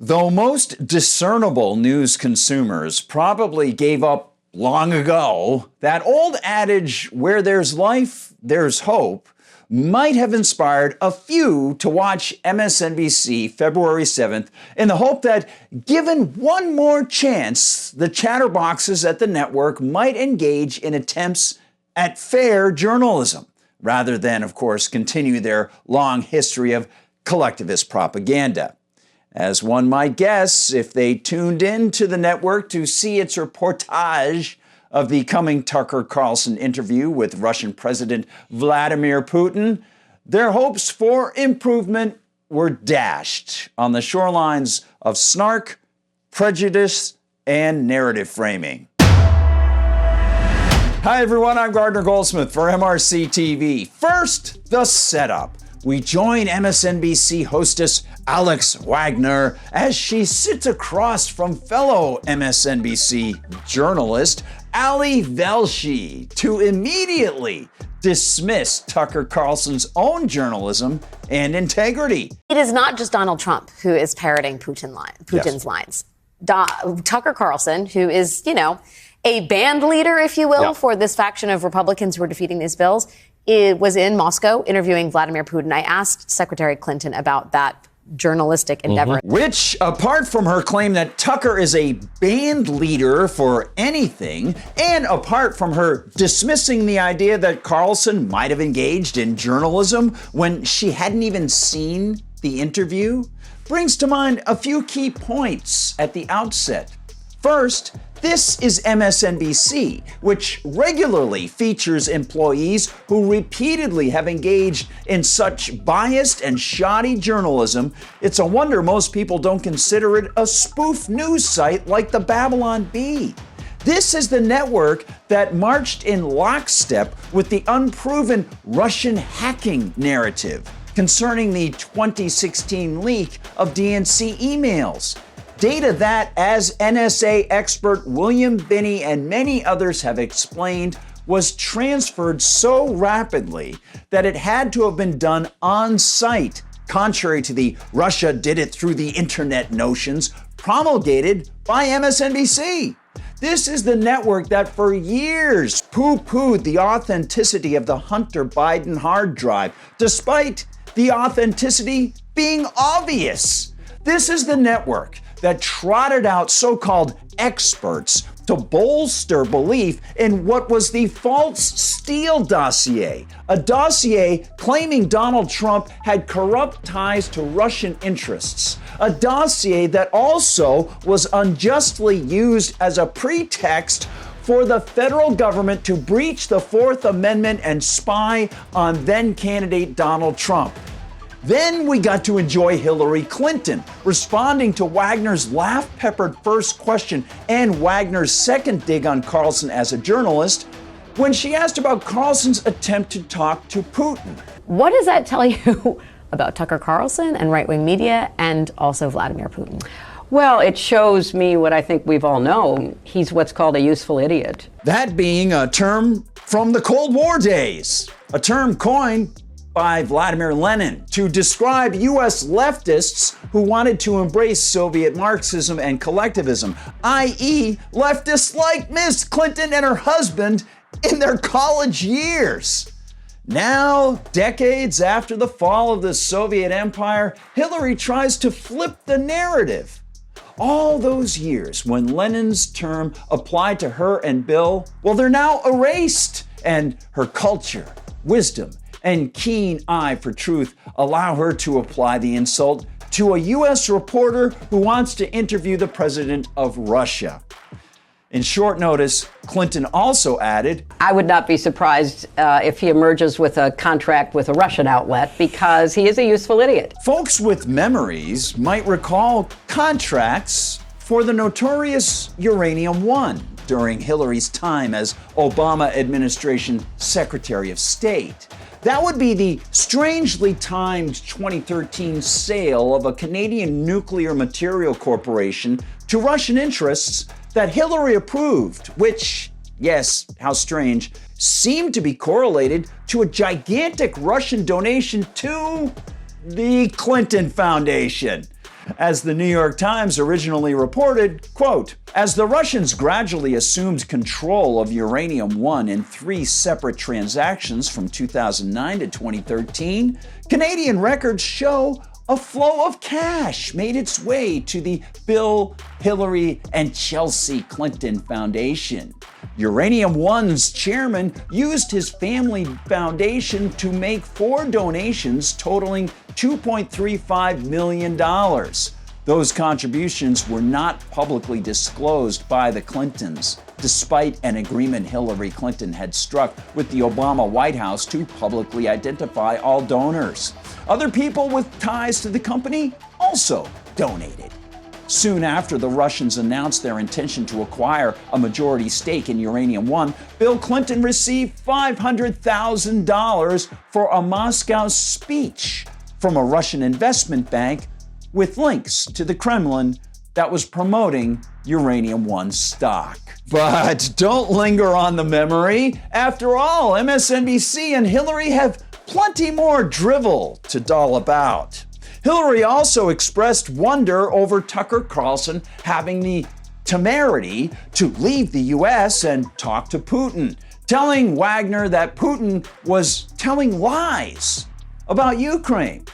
Though most discernible news consumers probably gave up long ago, that old adage, where there's life, there's hope, might have inspired a few to watch MSNBC February 7th in the hope that, given one more chance, the chatterboxes at the network might engage in attempts at fair journalism, rather than, of course, continue their long history of collectivist propaganda. As one might guess, if they tuned in to the network to see its reportage of the coming Tucker Carlson interview with Russian President Vladimir Putin, their hopes for improvement were dashed on the shorelines of snark, prejudice, and narrative framing. Hi everyone, I'm Gardner Goldsmith for MRC-TV. First, the setup. We join MSNBC hostess Alex Wagner as she sits across from fellow MSNBC journalist Ali Velshi to immediately dismiss Tucker Carlson's own journalism and integrity. It is not just Donald Trump who is parroting Putin's lines. Tucker Carlson, who is, a band leader, if you will, for this faction of Republicans who are defeating these bills, was in Moscow interviewing Vladimir Putin. I asked Secretary Clinton about that journalistic endeavor. Which, apart from her claim that Tucker is a band leader for anything, and apart from her dismissing the idea that Carlson might have engaged in journalism when she hadn't even seen the interview, brings to mind a few key points at the outset. First, this is MSNBC, which regularly features employees who repeatedly have engaged in such biased and shoddy journalism, it's a wonder most people don't consider it a spoof news site like the Babylon Bee. This is the network that marched in lockstep with the unproven Russian hacking narrative concerning the 2016 leak of DNC emails. Data that, as NSA expert William Binney and many others have explained, was transferred so rapidly that it had to have been done on site, contrary to the Russia did it through the internet notions promulgated by MSNBC. This is the network that for years poo-pooed the authenticity of the Hunter Biden hard drive, despite the authenticity being obvious. This is the network that trotted out so-called experts to bolster belief in what was the false Steele dossier, a dossier claiming Donald Trump had corrupt ties to Russian interests, a dossier that also was unjustly used as a pretext for the federal government to breach the Fourth Amendment and spy on then-candidate Donald Trump. Then we got to enjoy Hillary Clinton responding to Wagner's laugh-peppered first question and Wagner's second dig on Carlson as a journalist when she asked about Carlson's attempt to talk to Putin. What does that tell you about Tucker Carlson and right-wing media and also Vladimir Putin? Well, it shows me what I think we've all known. He's what's called a useful idiot. That being a term from the Cold War days, a term coined by Vladimir Lenin to describe U.S. leftists who wanted to embrace Soviet Marxism and collectivism, i.e. leftists like Miss Clinton and her husband in their college years. Now, decades after the fall of the Soviet Empire, Hillary tries to flip the narrative. All those years when Lenin's term applied to her and Bill, well, they're now erased, and her culture, wisdom, and keen eye for truth allow her to apply the insult to a U.S. reporter who wants to interview the president of Russia. In short notice, Clinton also added, I would not be surprised if he emerges with a contract with a Russian outlet because he is a useful idiot. Folks with memories might recall contracts for the notorious Uranium One during Hillary's time as Obama administration Secretary of State. That would be the strangely timed 2013 sale of a Canadian nuclear material corporation to Russian interests that Hillary approved, which, yes, how strange, seemed to be correlated to a gigantic Russian donation to the Clinton Foundation. As the New York Times originally reported, quote, as the Russians gradually assumed control of Uranium One in 3 separate transactions from 2009 to 2013, Canadian records show a flow of cash made its way to the Bill, Hillary, and Chelsea Clinton Foundation. Uranium One's chairman used his family foundation to make 4 donations totaling $2.35 million. Those contributions were not publicly disclosed by the Clintons, despite an agreement Hillary Clinton had struck with the Obama White House to publicly identify all donors. Other people with ties to the company also donated. Soon after the Russians announced their intention to acquire a majority stake in Uranium One, Bill Clinton received $500,000 for a Moscow speech from a Russian investment bank with links to the Kremlin that was promoting Uranium One stock. But don't linger on the memory. After all, MSNBC and Hillary have plenty more drivel to doll about. Hillary also expressed wonder over Tucker Carlson having the temerity to leave the U.S. and talk to Putin, telling Wagner that Putin was telling lies about Ukraine.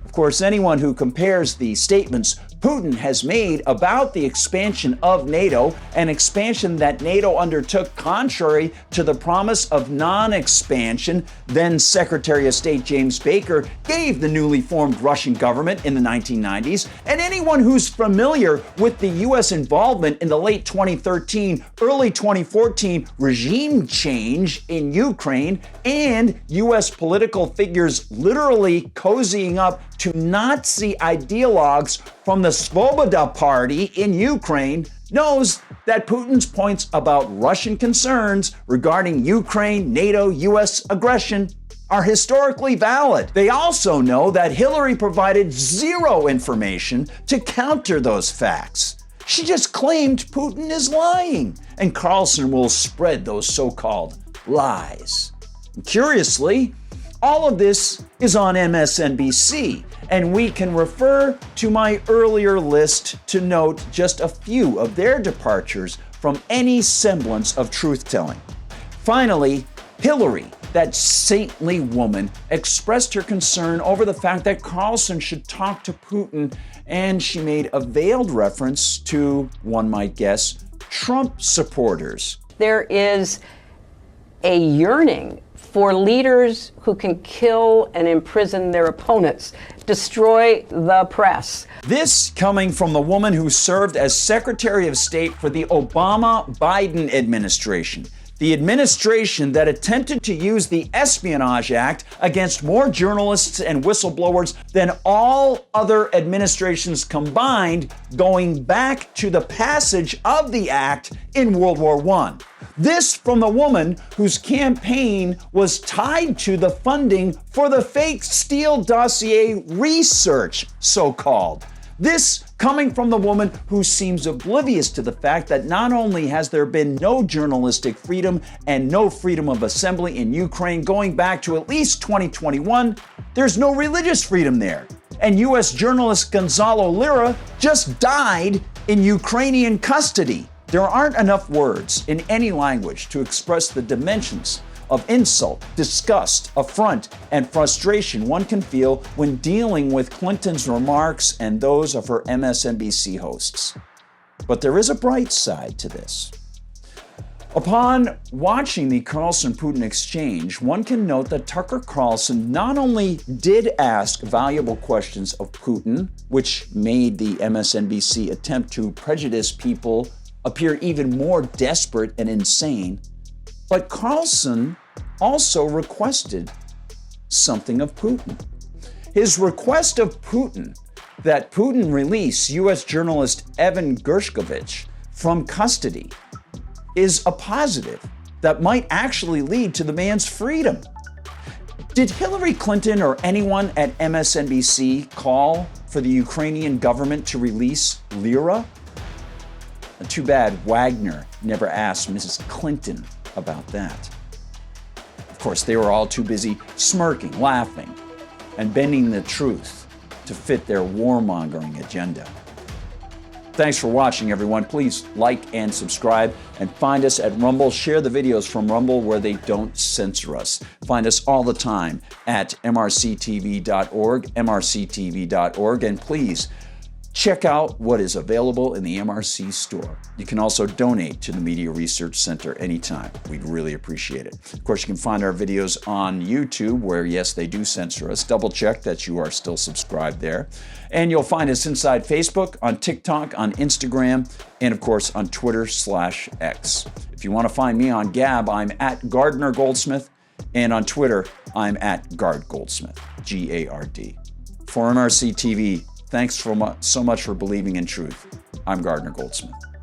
Of course, anyone who compares the statements Putin has made about the expansion of NATO, an expansion that NATO undertook contrary to the promise of non-expansion then Secretary of State James Baker gave the newly formed Russian government in the 1990s, and anyone who's familiar with the U.S. involvement in the late 2013, early 2014 regime change in Ukraine and U.S. political figures literally cozying up to Nazi ideologues from the Svoboda Party in Ukraine knows that Putin's points about Russian concerns regarding Ukraine, NATO, U.S. aggression are historically valid. They also know that Hillary provided zero information to counter those facts. She just claimed Putin is lying, and Carlson will spread those so-called lies. And curiously, all of this is on MSNBC, and we can refer to my earlier list to note just a few of their departures from any semblance of truth-telling. Finally, Hillary, that saintly woman, expressed her concern over the fact that Carlson should talk to Putin, and she made a veiled reference to, one might guess, Trump supporters. There is a yearning for leaders who can kill and imprison their opponents, destroy the press. This coming from the woman who served as Secretary of State for the Obama-Biden administration. The administration that attempted to use the Espionage Act against more journalists and whistleblowers than all other administrations combined, going back to the passage of the act in World War I. This from the woman whose campaign was tied to the funding for the fake Steele dossier research, so-called. This coming from the woman who seems oblivious to the fact that not only has there been no journalistic freedom and no freedom of assembly in Ukraine going back to at least 2021, there's no religious freedom there. And U.S. journalist Gonzalo Lira just died in Ukrainian custody. There aren't enough words in any language to express the dimensions of insult, disgust, affront, and frustration one can feel when dealing with Clinton's remarks and those of her MSNBC hosts. But there is a bright side to this. Upon watching the Carlson-Putin exchange, one can note that Tucker Carlson not only did ask valuable questions of Putin, which made the MSNBC attempt to prejudice people appear even more desperate and insane, but Carlson also requested something of Putin. His request of Putin that Putin release U.S. journalist Evan Gershkovich from custody is a positive that might actually lead to the man's freedom. Did Hillary Clinton or anyone at MSNBC call for the Ukrainian government to release Lira? Too bad Wagner never asked Mrs. Clinton about that. Of course, they were all too busy smirking, laughing, and bending the truth to fit their warmongering agenda. Thanks for watching, everyone. Please like and subscribe, and find us at Rumble. Share the videos from Rumble where they don't censor us. Find us all the time at MRCTV.org, MRCTV.org, and please check out what is available in the MRC Store. You can also donate to the Media Research Center anytime. We'd really appreciate it. Of course, you can find our videos on YouTube, where, yes, they do censor us. Double check that you are still subscribed there. And you'll find us inside Facebook, on TikTok, on Instagram, and of course on Twitter/X. If you want to find me on Gab, I'm at Gardner Goldsmith, and on Twitter, I'm at Gard Goldsmith, G-A-R-D. For MRC TV, thanks so much for believing in truth. I'm Gardner Goldsmith.